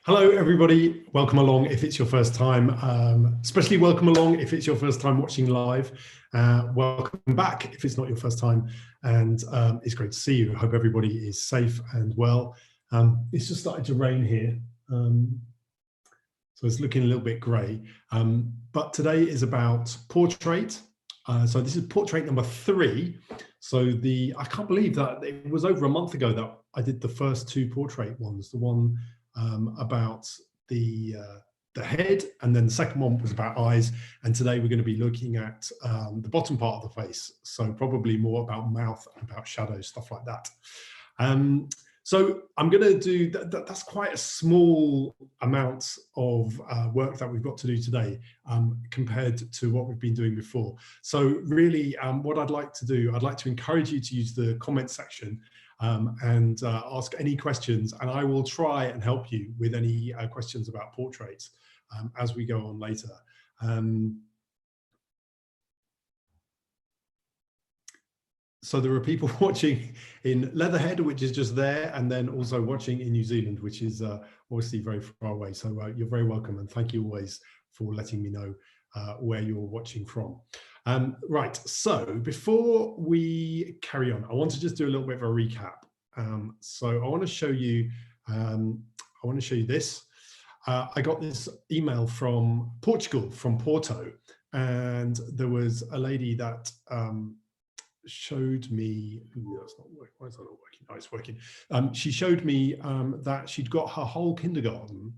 Hello, everybody. Welcome along if it's your first time, especially welcome along if it's your first time watching live. Welcome back if it's not your first time. And it's great to see you. I hope everybody is safe and well. It's just started to rain here. So it's looking a little bit grey. But today is about portrait. So this is portrait number 3. So I can't believe that it was over a month ago that I did the first 2 portrait ones. The one about the head, and then the second one was about eyes. And today we're going to be looking at the bottom part of the face. So probably more about mouth and about shadows, stuff like that. So I'm going to do that's quite a small amount of work that we've got to do today compared to what we've been doing before. So really what I'd like to do, I'd like to encourage you to use the comment section and ask any questions, and I will try and help you with any questions about portraits as we go on later. So there are people watching in Leatherhead, which is just there, and then also watching in New Zealand, which is obviously very far away. So you're very welcome, and thank you always for letting me know where you're watching from. Right, so before we carry on, I want to just do a little bit of a recap. So I want to show you this. I got this email from Portugal, from Porto, and there was a lady that showed me, that's not working, why is that not working? Oh, it's working. She showed me that she'd got her whole kindergarten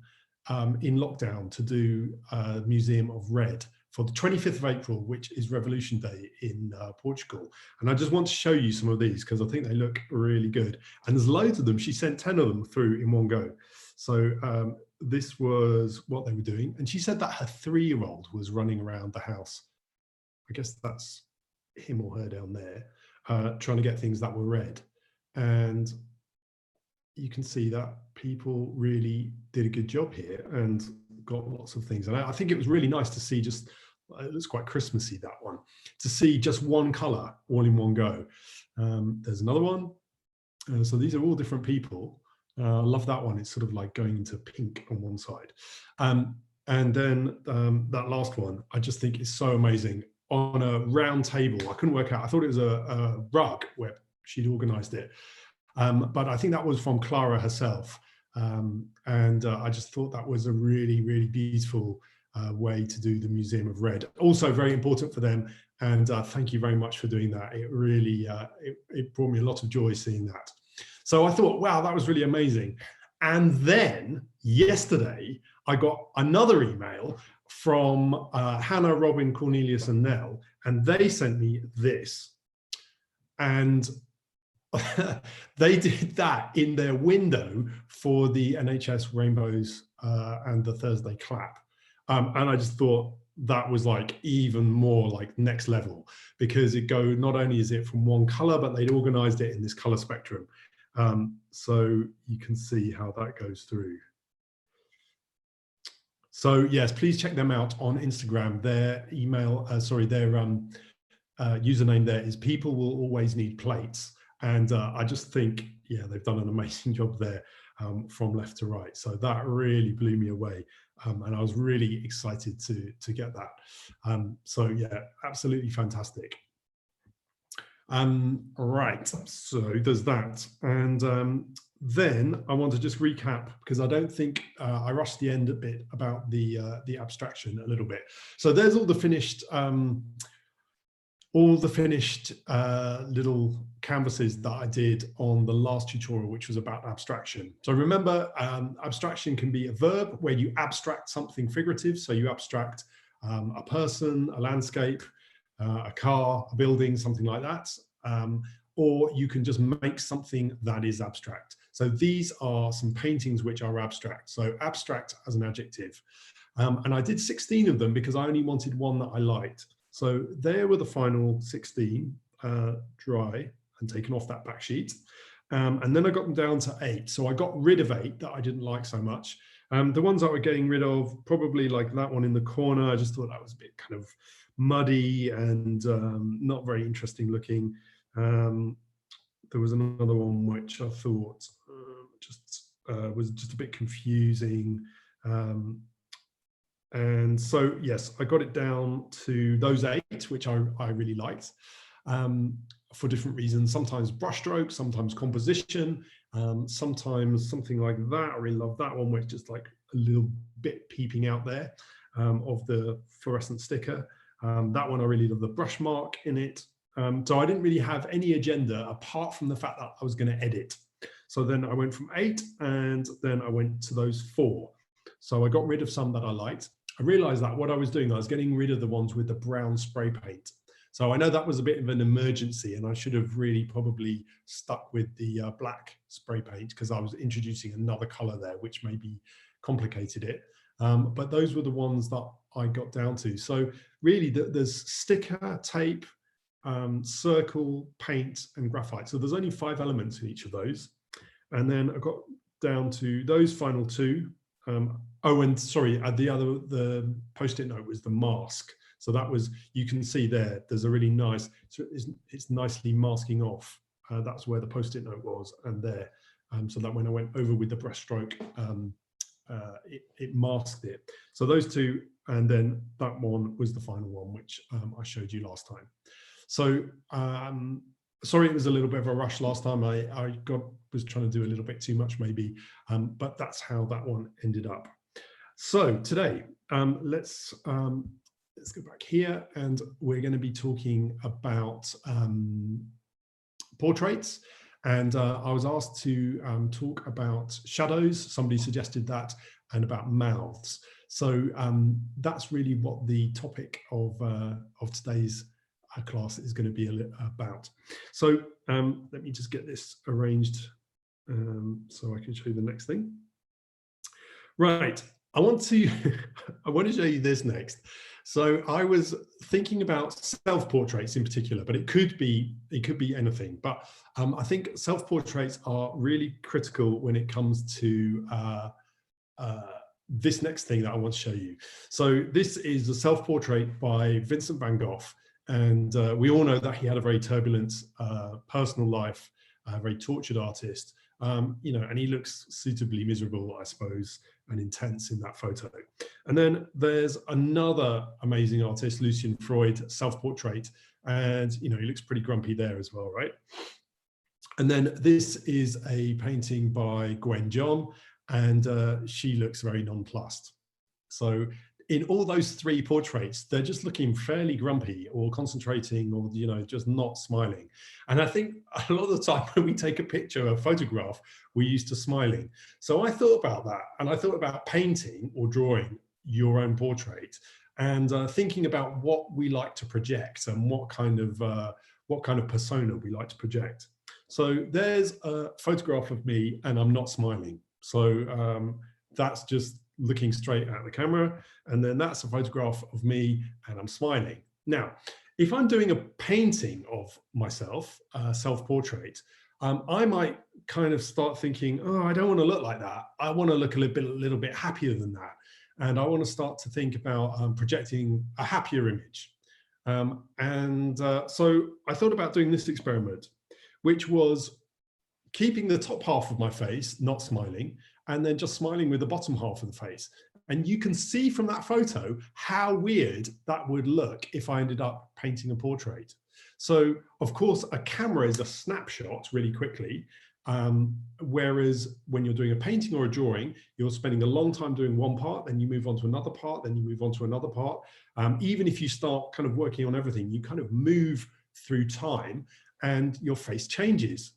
in lockdown to do a Museum of Red for the 25th of April, which is Revolution Day in Portugal. And I just want to show you some of these because I think they look really good. And there's loads of them. She sent 10 of them through in one go. So this was what they were doing. And she said that her 3-year-old was running around the house. I guess that's him or her down there, trying to get things that were red. And you can see that people really did a good job here and got lots of things. And I think it was really nice to see just, it looks quite Christmassy, that one, to see just one color all in one go. There's another one. So these are all different people. I love that one. It's sort of like going into pink on one side. And then that last one, I just think is so amazing. On a round table, I couldn't work out. I thought it was a rug where she'd organized it. But I think that was from Clara herself. I just thought that was a really, really beautiful way to do the Museum of Red. Also very important for them. And thank you very much for doing that. It really, it brought me a lot of joy seeing that. So I thought, wow, that was really amazing. And then yesterday, I got another email from Hannah, Robin, Cornelius, and Nell, and they sent me this. And they did that in their window for the NHS Rainbows and the Thursday Clap. And I just thought that was like even more like next level, because not only is it from one color, but they'd organized it in this color spectrum. So you can see how that goes through. So yes, please check them out on Instagram. Their email, their username there is People Will Always Need Plates. And I just think, yeah, they've done an amazing job there from left to right. So that really blew me away. And I was really excited to get that. So yeah, absolutely fantastic. Right, so there's that. And then I want to just recap, because I don't think I rushed the end a bit about the abstraction a little bit. So there's all the finished little canvases that I did on the last tutorial, which was about abstraction. So remember, abstraction can be a verb where you abstract something figurative. So you abstract a person, a landscape, a car, a building, something like that. Or you can just make something that is abstract. So these are some paintings which are abstract. So abstract as an adjective. And I did 16 of them because I only wanted one that I liked. So there were the final 16 dry and taken off that back sheet. And then I got them down to 8. So I got rid of 8 that I didn't like so much. The ones that we're getting rid of, probably like that one in the corner, I just thought that was a bit kind of muddy and not very interesting looking. There was another one which I thought, just was just a bit confusing. And so, yes, I got it down to those 8, which I really liked, for different reasons. Sometimes brushstroke, sometimes composition, sometimes something like that. I really love that one, where it's just like a little bit peeping out there of the fluorescent sticker. That one, I really love the brush mark in it. So I didn't really have any agenda apart from the fact that I was going to edit. So then I went from 8, and then I went to those 4. So I got rid of some that I liked. I realized that what I was doing, I was getting rid of the ones with the brown spray paint. So I know that was a bit of an emergency, and I should have really probably stuck with the black spray paint, because I was introducing another color there, which maybe complicated it. But those were the ones that I got down to. So really, there's sticker, tape, circle, paint, and graphite. So there's only 5 elements in each of those. And then I got down to those final 2. Oh, and sorry, the post-it note was the mask. So that was, you can see there's a really nice, so it's nicely masking off. That's where the post-it note was, and there. So that when I went over with the brushstroke, it masked it. So those 2, and then that one was the final one, which I showed you last time. So sorry, it was a little bit of a rush last time. I was trying to do a little bit too much maybe, but that's how that one ended up. So today, let's go back here, and we're going to be talking about portraits. And I was asked to talk about shadows. Somebody suggested that, and about mouths. So that's really what the topic of today's class is going to be about. So let me just get this arranged so I can show you the next thing. Right, I want to show you this next. So I was thinking about self-portraits in particular, but it could be anything. But I think self-portraits are really critical when it comes to this next thing that I want to show you. So this is a self-portrait by Vincent van Gogh. And we all know that he had a very turbulent personal life, a very tortured artist, you know, and he looks suitably miserable, I suppose, and intense in that photo. And then there's another amazing artist, Lucian Freud, self-portrait, and, you know, he looks pretty grumpy there as well, right? And then this is a painting by Gwen John, and she looks very nonplussed. So in all those 3 portraits, they're just looking fairly grumpy or concentrating, or, you know, just not smiling. And I think a lot of the time when we take a picture, a photograph, we're used to smiling. So I thought about that, and I thought about painting or drawing your own portrait, and thinking about what we like to project and what kind of persona we like to project. So there's a photograph of me, and I'm not smiling. So that's just looking straight at the camera, and then that's a photograph of me and I'm smiling. Now, if I'm doing a painting of myself, self-portrait, I might kind of start thinking, oh, I don't want to look like that. I want to look a little bit happier than that. And I want to start to think about projecting a happier image. So I thought about doing this experiment, which was keeping the top half of my face, not smiling, and then just smiling with the bottom half of the face. And you can see from that photo how weird that would look if I ended up painting a portrait. So, of course, a camera is a snapshot really quickly, whereas when you're doing a painting or a drawing, you're spending a long time doing one part, then you move on to another part, then you move on to another part. Even if you start kind of working on everything, you kind of move through time and your face changes.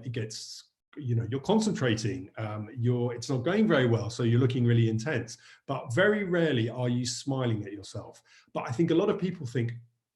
It gets, you know, you're concentrating, it's not going very well, so you're looking really intense, but very rarely are you smiling at yourself. But I think a lot of people think,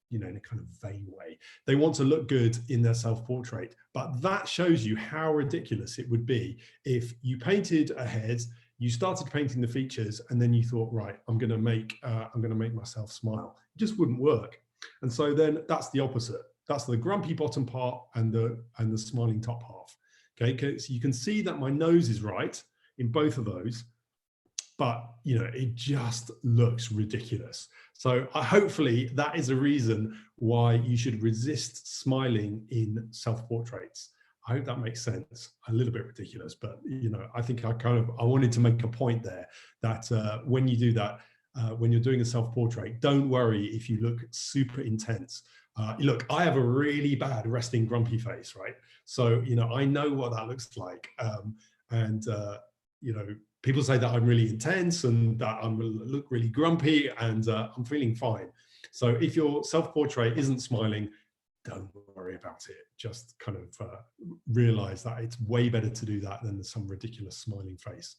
you know, in a kind of vain way, they want to look good in their self-portrait. But that shows you how ridiculous it would be if you painted a head, you started painting the features, and then you thought, right, I'm going to make myself smile. It just wouldn't work. And so then that's the opposite. That's the grumpy bottom part and the smiling top half. Okay, so you can see that my nose is right in both of those, but, you know, it just looks ridiculous. So hopefully that is a reason why you should resist smiling in self-portraits. I hope that makes sense. A little bit ridiculous, but you know, I think I wanted to make a point there that when you do that, when you're doing a self-portrait, don't worry if you look super intense. Look, I have a really bad resting grumpy face, right? So, you know, I know what that looks like. And you know, people say that I'm really intense and that I look really grumpy, and I'm feeling fine. So if your self-portrait isn't smiling, don't worry about it. Just kind of realize that it's way better to do that than some ridiculous smiling face.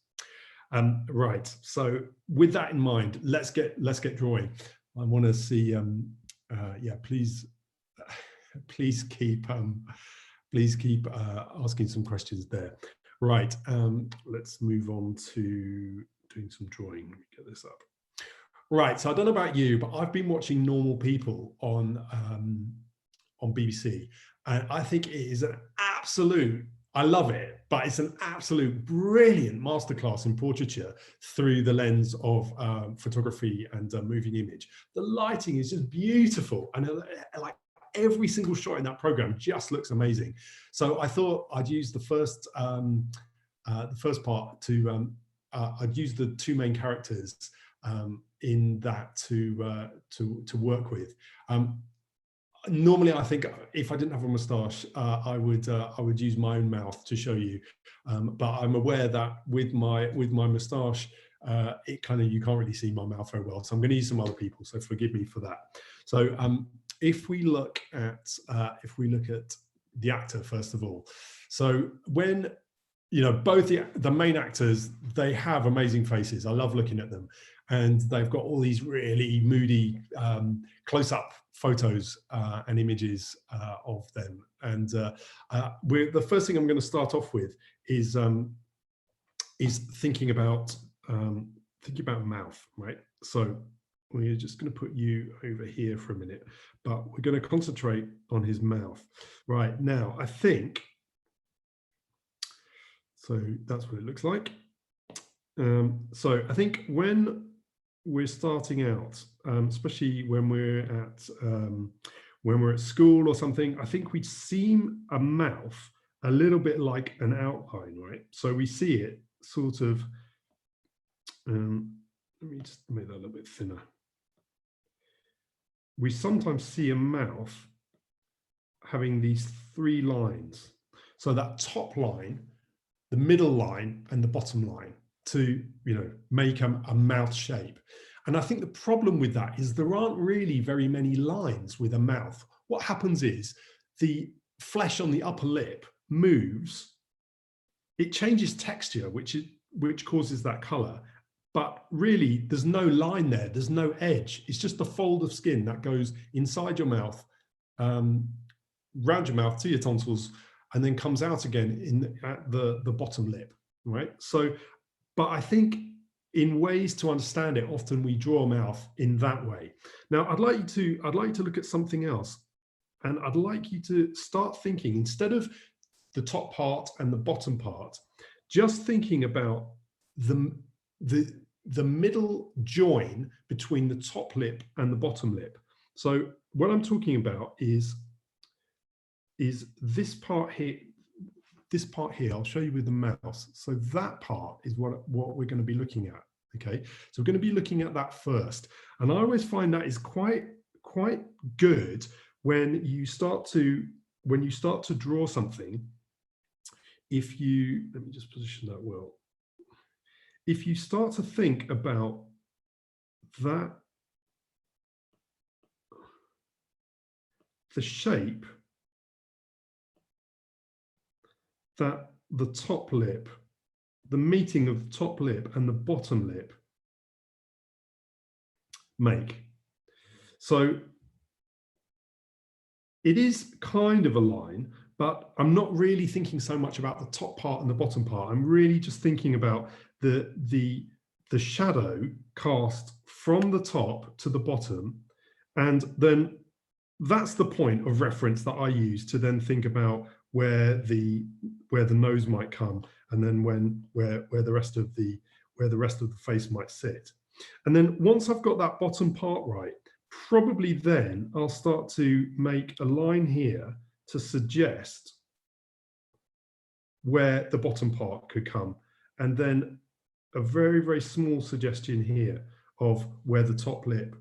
Right. So with that in mind, let's get drawing. I want to see. Yeah, please keep asking some questions there. Right. Let's move on to doing some drawing. Let me get this up. Right. So I don't know about you, but I've been watching Normal People on BBC, and I think it is an absolute, I love it, but it's an absolute brilliant masterclass in portraiture through the lens of photography and moving image. The lighting is just beautiful, and like every single shot in that program just looks amazing. So I thought I'd use the first part to I'd use the two main characters in that to work with. Normally, I think if I didn't have a moustache, I would use my own mouth to show you, but I'm aware that with my moustache, you can't really see my mouth very well. So I'm going to use some other people. So forgive me for that. So if we look at the actor first of all, so when you know both the main actors, they have amazing faces. I love looking at them, and they've got all these really moody close-up photos and images of them. And the first thing I'm going to start off with is thinking about mouth, right? So we're just going to put you over here for a minute, but we're going to concentrate on his mouth. Right, now, I think, so that's what it looks like. So I think when we're starting out, especially when we're at school or something, I think we seem a mouth a little bit like an outline, right? So we see it sort of, let me just make that a little bit thinner. We sometimes see a mouth having these three lines. So that top line, the middle line, and the bottom line, to make a mouth shape. And I think the problem with that is there aren't really very many lines with a mouth. What happens is the flesh on the upper lip moves, it changes texture, which causes that color, but really there's no line there, there's no edge. It's just the fold of skin that goes inside your mouth, round your mouth to your tonsils, and then comes out again at the bottom lip, right? So, but I think in ways to understand it, often we draw a mouth in that way. Now, I'd like you to look at something else, and I'd like you to start thinking, instead of the top part and the bottom part, just thinking about the middle join between the top lip and the bottom lip. So what I'm talking about is this part here. This part here, I'll show you with the mouse. So that part is what we're going to be looking at. Okay, so we're going to be looking at that first. And I always find that is quite good when you start to draw something. If you, let me just position that well. If you start to think about that, the shape that the top lip, the meeting of the top lip and the bottom lip make. So it is kind of a line, but I'm not really thinking so much about the top part and the bottom part. I'm really just thinking about the shadow cast from the top to the bottom, and then that's the point of reference that I use to then think about where the nose might come, and then where the rest of the face might sit. And then once I've got that bottom part right, probably then I'll start to make a line here to suggest where the bottom part could come. And then a very, very small suggestion here of where the top lip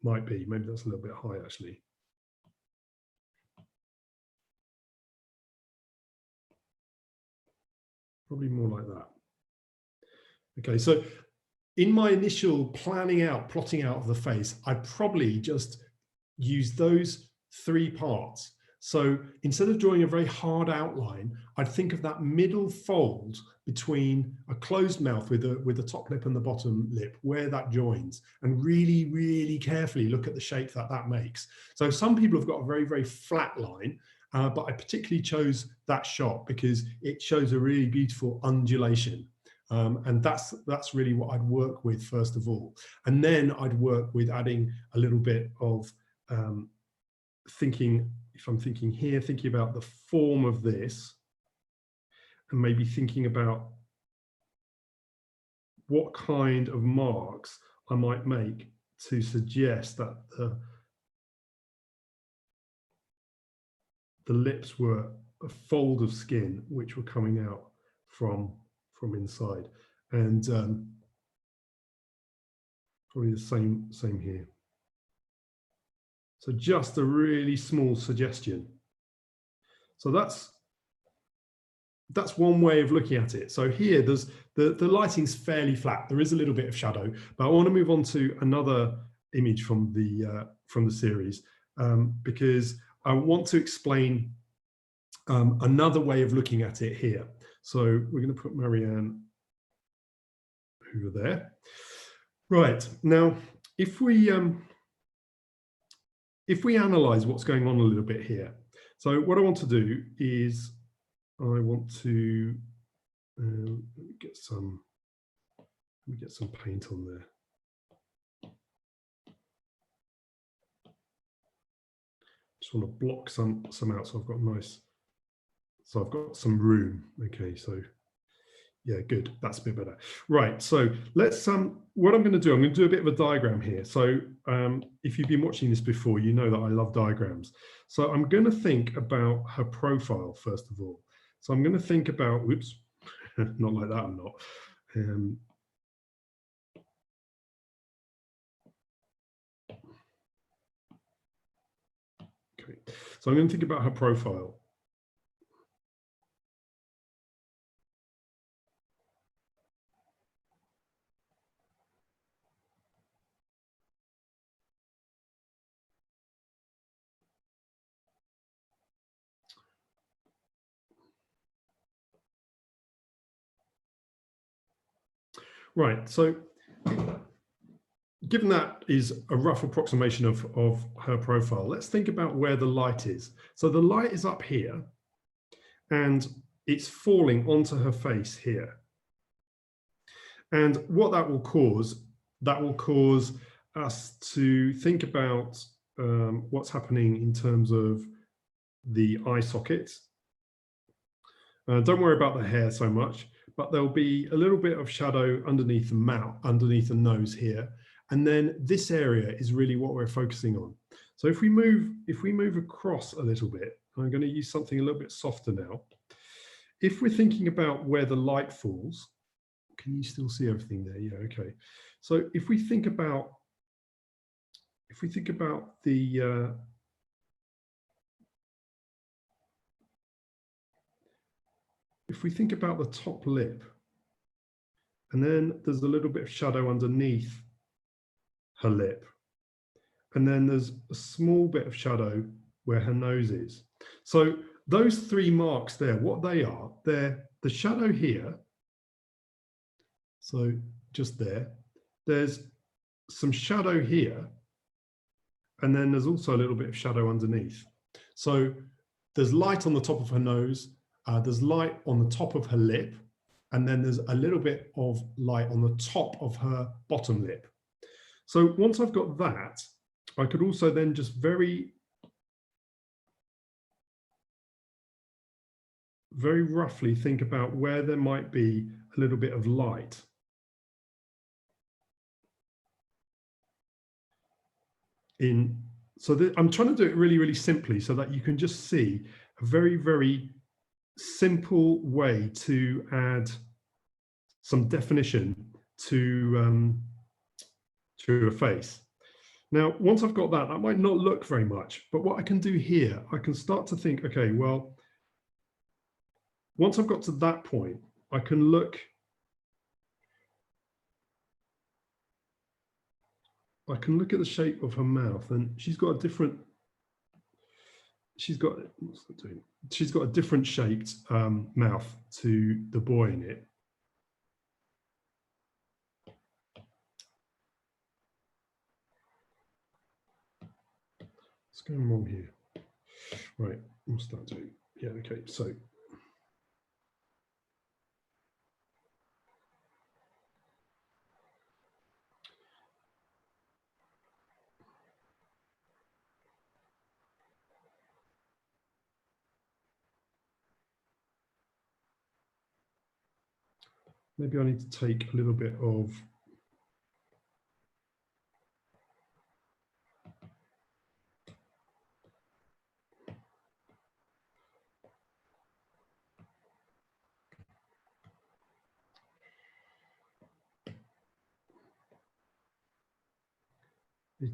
might be. Maybe that's a little bit high, actually. Probably more like that. Okay, so in my initial plotting out of the face, I probably just used those 3 parts. So instead of drawing a very hard outline, I'd think of that middle fold between a closed mouth with the top lip and the bottom lip, where that joins, and really, really carefully look at the shape that that makes. So some people have got a very, very flat line, but I particularly chose that shot because it shows a really beautiful undulation. And that's really what I'd work with first of all. And then I'd work with adding a little bit of thinking, if I'm thinking here, thinking about the form of this, and maybe thinking about what kind of marks I might make to suggest that the lips were a fold of skin which were coming out from inside. And probably the same here. So just a really small suggestion. So that's one way of looking at it. So here, there's the lighting's fairly flat. There is a little bit of shadow, but I want to move on to another image from the series because I want to explain another way of looking at it here. So we're going to put Marianne over there. Right, now if we analyze what's going on a little bit here, so what I want to do is I want to let me get some paint on there. Just want to block some out so I've got nice. So I've got some room. Okay, so yeah, good. That's a bit better. Right. So let's what I'm going to do, I'm going to do a bit of a diagram here. So if you've been watching this before, you know that I love diagrams. So I'm going to think about her profile first of all. So I'm going to think about, whoops, not like that. I'm not. Okay. So I'm going to think about her profile. Right, so given that is a rough approximation of her profile, let's think about where the light is. So the light is up here and it's falling onto her face here. And what that will cause us to think about what's happening in terms of the eye sockets. Don't worry about the hair so much, but there'll be a little bit of shadow underneath the mouth, underneath the nose here. And then this area is really what we're focusing on. So if we move across a little bit, I'm going to use something a little bit softer now. If we're thinking about where the light falls, can you still see everything there? Yeah, okay. So if we think about the if we think about the top lip, and then there's a little bit of shadow underneath her lip, and then there's a small bit of shadow where her nose is. So those 3 marks there, what they are, they're the shadow here. So just there, there's some shadow here, and then there's also a little bit of shadow underneath. So there's light on the top of her nose, there's light on the top of her lip, and then there's a little bit of light on the top of her bottom lip. So once I've got that, I could also then just very roughly think about where there might be a little bit of light. So I'm trying to do it really, really simply so that you can just see a very, very simple way to add some definition to a face. Now, once I've got that, that might not look very much, but what I can do here, I can start to think, okay, well, once I've got to that point, I can look at the shape of her mouth, and she's got a different, she's got a different shaped mouth to the boy in it. What's going wrong here? Right, we'll start doing, yeah, okay, so. Maybe I need to take a little bit of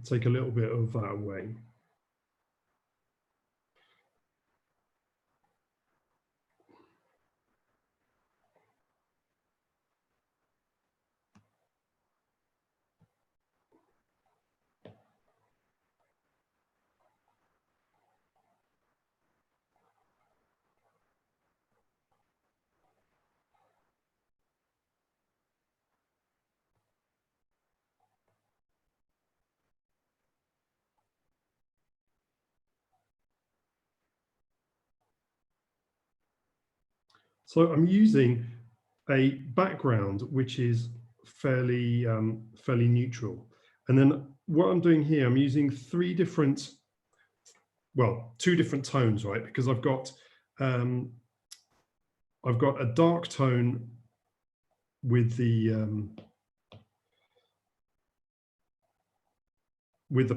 take a little bit of that away. So I'm using a background which is fairly neutral, and then what I'm doing here, I'm using two different tones, right? Because I've got a dark tone with the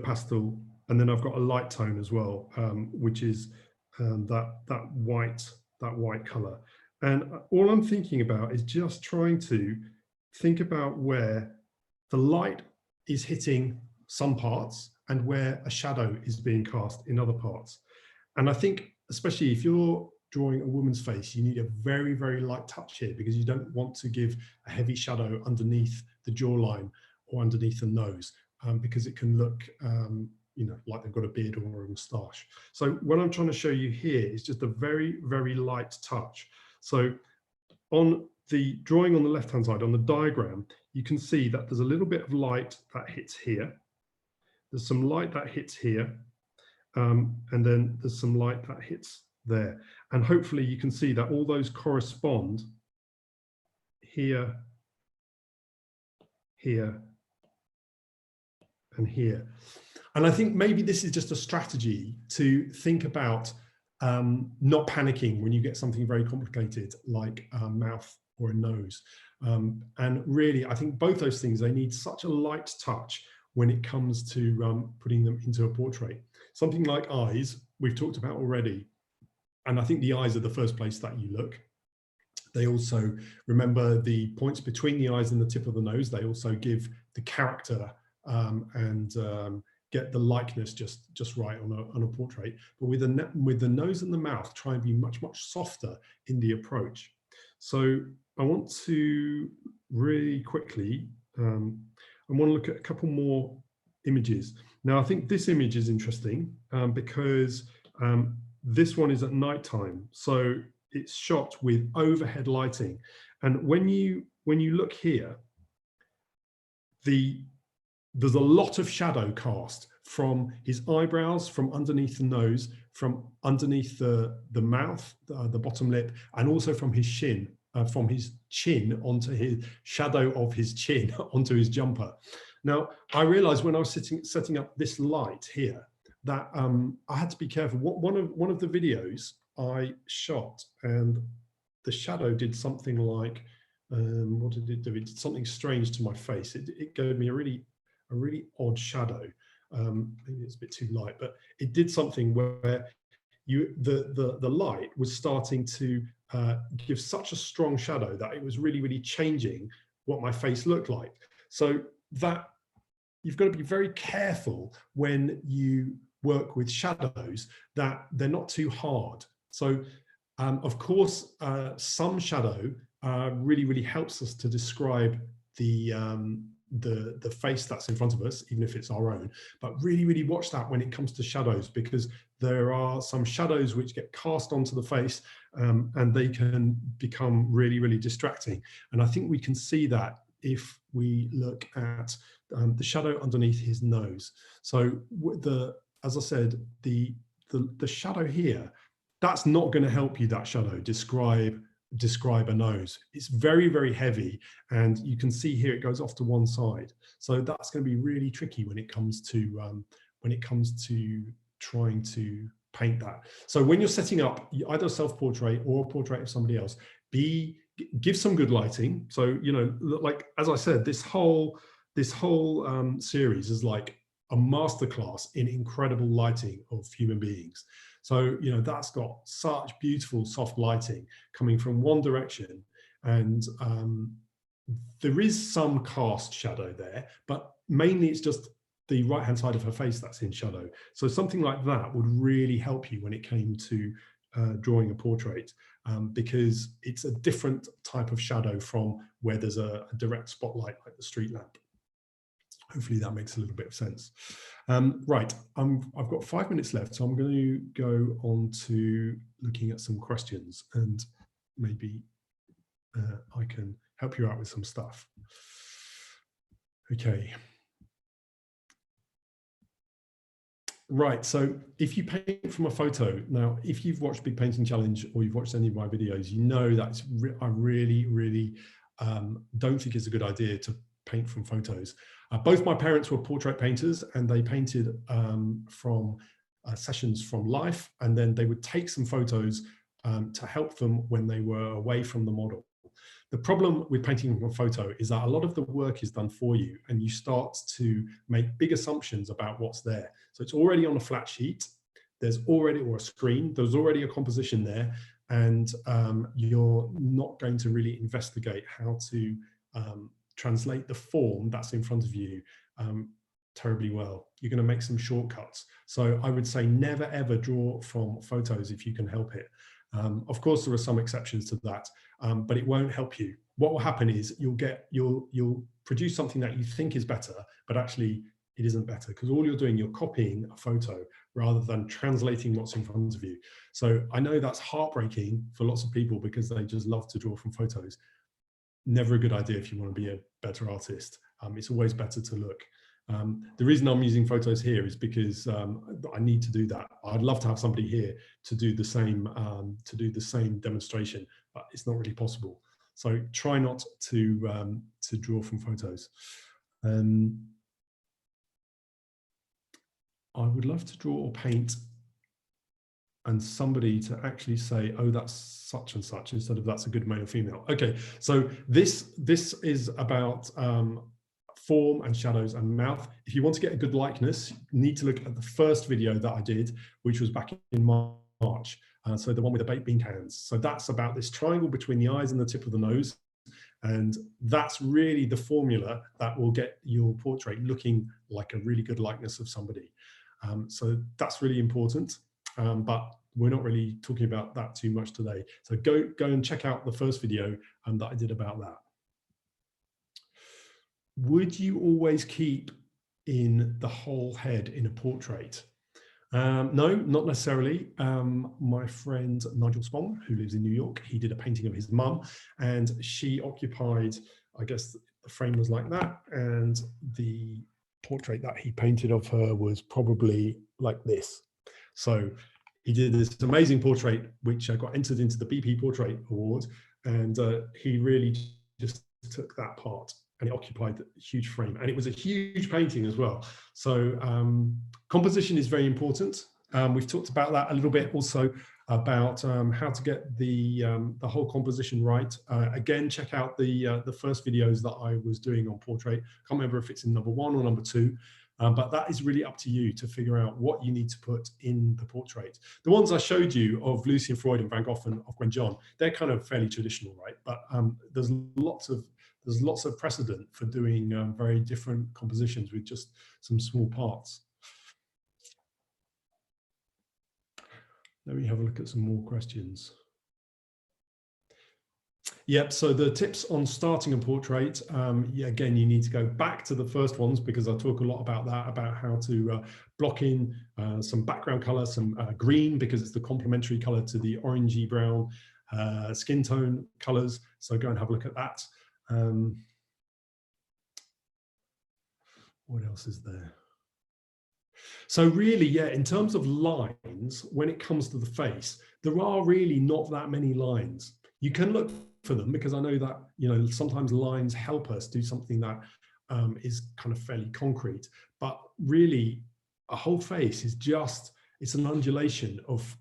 pastel, and then I've got a light tone as well, which is that white color. And all I'm thinking about is just trying to think about where the light is hitting some parts and where a shadow is being cast in other parts. And I think, especially if you're drawing a woman's face, you need a very, very light touch here, because you don't want to give a heavy shadow underneath the jawline or underneath the nose, because it can look you know, like they've got a beard or a moustache. So what I'm trying to show you here is just a very, very light touch. So on the drawing on the left-hand side, on the diagram, you can see that there's a little bit of light that hits here. There's some light that hits here. And then there's some light that hits there. And hopefully you can see that all those correspond here, here, and here. And I think maybe this is just a strategy to think about not panicking when you get something very complicated like a mouth or a nose. And really, I think both those things, they need such a light touch when it comes to putting them into a portrait. Something like eyes, we've talked about already. And I think the eyes are the first place that you look. They also, remember the points between the eyes and the tip of the nose, they also give the character and get the likeness just right on a portrait. But with the nose and the mouth, try and be much softer in the approach. So I want to really quickly, I want to look at a couple more images. Now, I think this image is interesting because this one is at nighttime, so it's shot with overhead lighting. And when you look here, there's a lot of shadow cast from his eyebrows, from underneath the nose, from underneath the mouth, the bottom lip, and also from his chin, from his chin onto his shadow of his chin onto his jumper. Now, I realized when I was setting up this light here that I had to be careful. One of the videos I shot, and the shadow did something like, what did it do? It did something strange to my face. It gave me a really odd shadow. Maybe it's a bit too light, but it did something where the light was starting to give such a strong shadow that it was really, really changing what my face looked like. So that you've got to be very careful when you work with shadows that they're not too hard. So of course, some shadow really, really helps us to describe the face that's in front of us, even if it's our own. But really, really watch that when it comes to shadows, because there are some shadows which get cast onto the face and they can become really, really distracting. And I think we can see that if we look at the shadow underneath his nose. So as I said, the shadow here, that's not going to help you, that shadow, describe a nose. It's very, very heavy, and you can see here it goes off to one side. So that's going to be really tricky when it comes to trying to paint that. So when you're setting up either a self-portrait or a portrait of somebody else, give some good lighting. So, you know, like as I said, this whole series is like a masterclass in incredible lighting of human beings. So, you know, that's got such beautiful soft lighting coming from one direction, and there is some cast shadow there, but mainly it's just the right hand side of her face that's in shadow. So something like that would really help you when it came to drawing a portrait, because it's a different type of shadow from where there's a direct spotlight like the street lamp. Hopefully that makes a little bit of sense. Right, I've got 5 minutes left, so I'm going to go on to looking at some questions, and maybe I can help you out with some stuff. Okay. Right, so if you paint from a photo, now if you've watched Big Painting Challenge or you've watched any of my videos, you know that I really, really don't think it's a good idea to paint from photos. Both my parents were portrait painters, and they painted from sessions from life, and then they would take some photos to help them when they were away from the model. The problem with painting from a photo is that a lot of the work is done for you, and you start to make big assumptions about what's there. So it's already on a flat sheet, there's already, or a screen, there's already a composition there, and you're not going to really investigate how to translate the form that's in front of you terribly well. You're going to make some shortcuts. So I would say never ever draw from photos if you can help it. Of course, there are some exceptions to that, but it won't help you. What will happen is you'll produce something that you think is better, but actually it isn't better, because all you're doing, you're copying a photo rather than translating what's in front of you. So I know that's heartbreaking for lots of people because they just love to draw from photos. Never a good idea if you want to be a better artist. It's always better to look. The reason I'm using photos here is because I need to do that. I'd love to have somebody here to do the same demonstration, but it's not really possible. So try not to draw from photos. I would love to draw or paint, and somebody to actually say, oh, that's such and such, instead of that's a good male or female. Okay, so this is about form and shadows and mouth. If you want to get a good likeness, you need to look at the first video that I did, which was back in March. So the one with the baked bean cans. So that's about this triangle between the eyes and the tip of the nose. And that's really the formula that will get your portrait looking like a really good likeness of somebody. So that's really important. But we're not really talking about that too much today. So go and check out the first video that I did about that. Would you always keep in the whole head in a portrait? No, not necessarily. My friend Nigel Spong, who lives in New York, he did a painting of his mum, and she occupied, I guess the frame was like that, and the portrait that he painted of her was probably like this. So he did this amazing portrait, which got entered into the BP Portrait Award, and he really just took that part, and it occupied a huge frame, and it was a huge painting as well. So composition is very important. We've talked about that a little bit also, about how to get the whole composition right. Again, check out the first videos that I was doing on portrait. Can't remember if it's in number 1 or number 2, But that is really up to you to figure out what you need to put in the portrait. The ones I showed you of Lucy and Freud and Van Gogh and of Gwen John, they're kind of fairly traditional, right? But there's lots of precedent for doing very different compositions with just some small parts. Let me have a look at some more questions. Yep, so the tips on starting a portrait, yeah, again, you need to go back to the first ones because I talk a lot about that, about how to block in some background color, some green, because it's the complementary color to the orangey brown skin tone colors. So go and have a look at that. What else is there? So really, yeah, in terms of lines, when it comes to the face, there are really not that many lines. You can look for them because I know that, you know, sometimes lines help us do something that is kind of fairly concrete, but really a whole face is just, it's an undulation of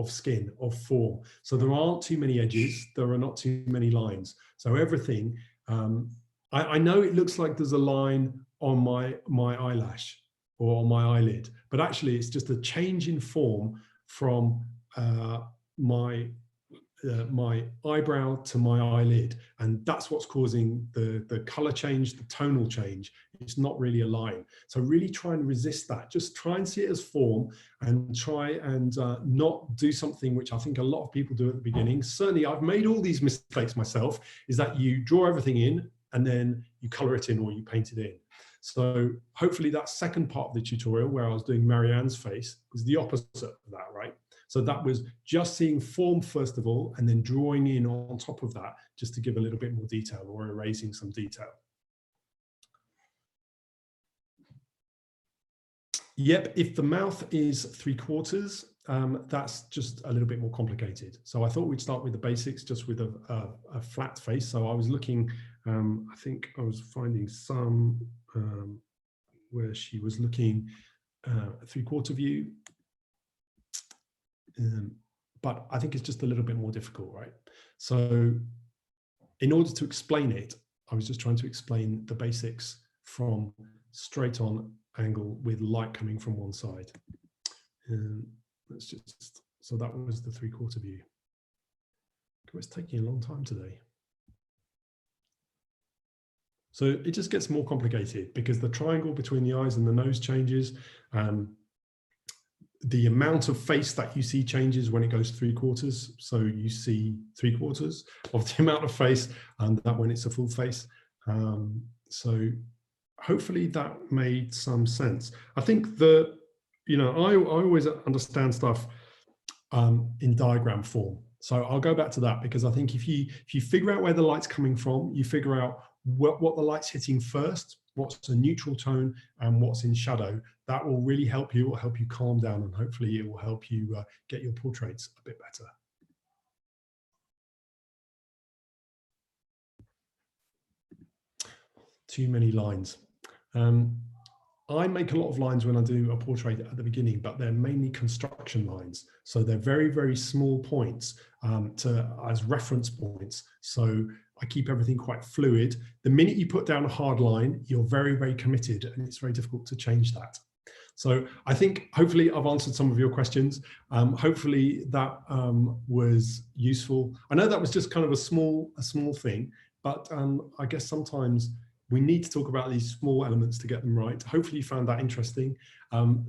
skin, of form. So there aren't too many edges, there are not too many lines. So everything, I know it looks like there's a line on my eyelash or on my eyelid, but actually it's just a change in form from my eyebrow to my eyelid, and that's what's causing the color change, the tonal change. It's not really a line. So really try and resist that. Just try and see it as form, and try and not do something which I think a lot of people do at the beginning. Certainly I've made all these mistakes myself, is that you draw everything in and then you color it in or you paint it in. So hopefully that second part of the tutorial where I was doing Marianne's face was the opposite of that, right? So that was just seeing form first of all, and then drawing in on top of that, just to give a little bit more detail or erasing some detail. Yep, if the mouth is 3/4, that's just a little bit more complicated. So I thought we'd start with the basics, just with a flat face. So I was looking, I think I was finding some where she was looking 3/4 view. But I think it's just a little bit more difficult, right? So in order to explain it, I was just trying to explain the basics from straight on angle with light coming from one side. Let's just, so that was the 3/4 view. It's taking a long time today. So it just gets more complicated because the triangle between the eyes and the nose changes. The amount of face that you see changes when it goes 3/4. So you see 3/4 of the amount of face, and that when it's a full face. So hopefully that made some sense. I think that, you know, I always understand stuff in diagram form. So I'll go back to that because I think if you figure out where the light's coming from, you figure out what the light's hitting first, what's a neutral tone and what's in shadow, that will really help you. It will help you calm down, and hopefully it will help you get your portraits a bit better. Too many lines. I make a lot of lines when I do a portrait at the beginning, but they're mainly construction lines. So they're very, very small points as reference points. So I keep everything quite fluid. The minute you put down a hard line, you're very, very committed, and it's very difficult to change that. So I think hopefully I've answered some of your questions. Hopefully that was useful. I know that was just kind of a small thing, but I guess sometimes we need to talk about these small elements to get them right. Hopefully you found that interesting.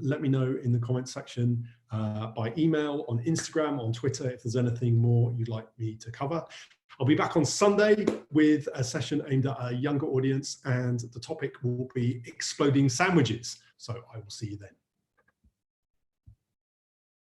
Let me know in the comments section by email, on Instagram, on Twitter, if there's anything more you'd like me to cover. I'll be back on Sunday with a session aimed at a younger audience, and the topic will be exploding sandwiches. So I will see you then.